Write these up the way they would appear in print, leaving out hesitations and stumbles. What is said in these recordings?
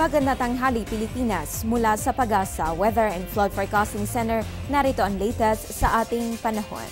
Magandang tanghali Pilipinas, mula sa Pag-asa Weather and Flood Forecasting Center, narito ang latest sa ating panahon.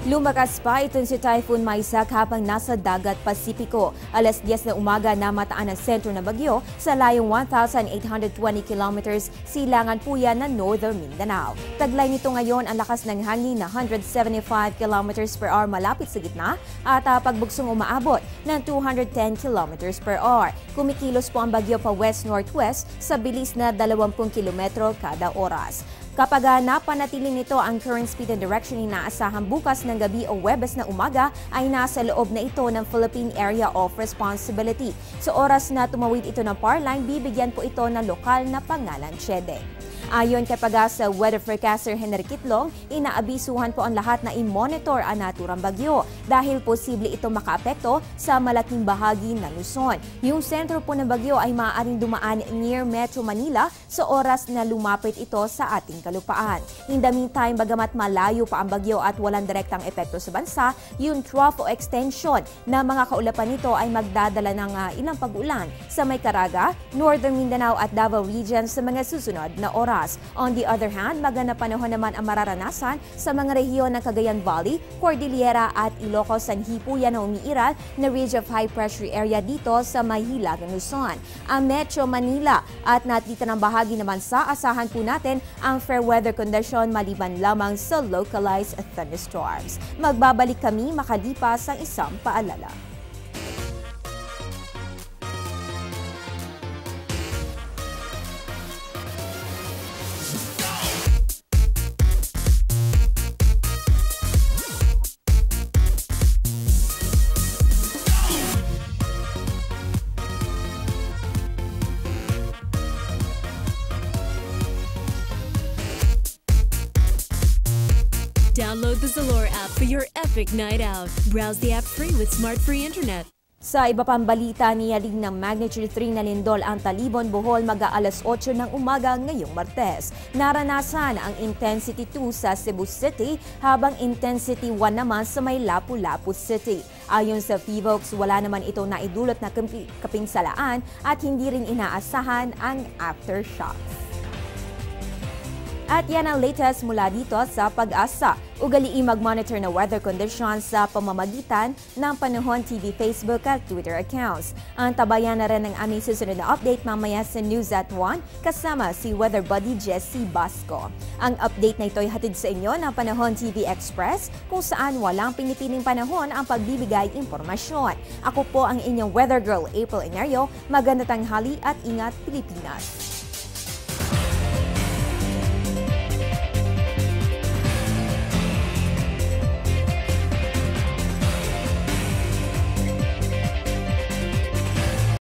Lumakas pa itong si Typhoon Maisak habang nasa dagat Pasipiko. Alas 10 na umaga namataan ang sentro ng bagyo sa layong 1,820 kilometers silangan puya ng Northern Mindanao. Taglay nito ngayon ang lakas ng hangin na 175 kilometers per hour malapit sa gitna at pagbugsong umaabot ng 210 kilometers per hour. Kumikilos po ang bagyo pa west-northwest sa bilis na 20 kilometro kada oras. Kapag napanatili nito ang current speed and direction, inaasahan bukas ng gabi o Huwebes na umaga ay nasa loob na ito ng Philippine Area of Responsibility. Sa oras na tumawid ito ng power line, bibigyan po ito ng lokal na pangalan Chede. Ayon kay Pag-asa Weather Forecaster Henry Kitlong, inaabisuhan po ang lahat na i-monitor ang naturang bagyo dahil posible ito makaapekto sa malaking bahagi ng Luzon. Yung sentro po ng bagyo ay maaaring dumaan near Metro Manila sa oras na lumapit ito sa ating kalupaan. In the meantime, bagamat malayo pa ang bagyo at walang direktang epekto sa bansa, yung trough o extension na mga kaulapan nito ay magdadala ng ilang pag-ulan sa May Caraga, Northern Mindanao at Davao Region sa mga susunod na oras. On the other hand, maganda panahon naman ang mararanasan sa mga rehiyon ng Cagayan Valley, Cordillera at Ilocos Sanhi po yan na umiiral na ridge of high pressure area dito sa may hilagang Luzon. Ang Metro Manila at natita ng bahagi naman sa asahan po natin ang fair weather condition maliban lamang sa localized thunderstorms. Magbabalik kami makalipas ang isang paalala. Download the Zalora app for your epic night out. Browse the app free with smart free internet. Sa iba pang balita, niyalig ng magnitude 3 na lindol ang Talibon, Bohol mag-aalas 8 ng umaga ngayong Martes. Naranasan ang intensity 2 sa Cebu City habang intensity 1 naman sa may Lapu-Lapu City. Ayon sa PHIVOLCS, wala naman ito naidulot na kapinsalaan at hindi rin inaasahan ang aftershocks. At yan ang latest mula dito sa Pag-asa. Ugaliin mag-monitor na weather conditions sa pamamagitan ng Panahon TV Facebook at Twitter accounts. Ang tabayan na rin ng aming susunod na update mamaya sa News at 1 kasama si Weather Buddy Jessie Basco. Ang update na ito ay hatid sa inyo ng Panahon TV Express kung saan walang pinipiling panahon ang pagbibigay impormasyon. Ako po ang inyong Weather Girl April Enario. Magandang tanghali at ingat Pilipinas!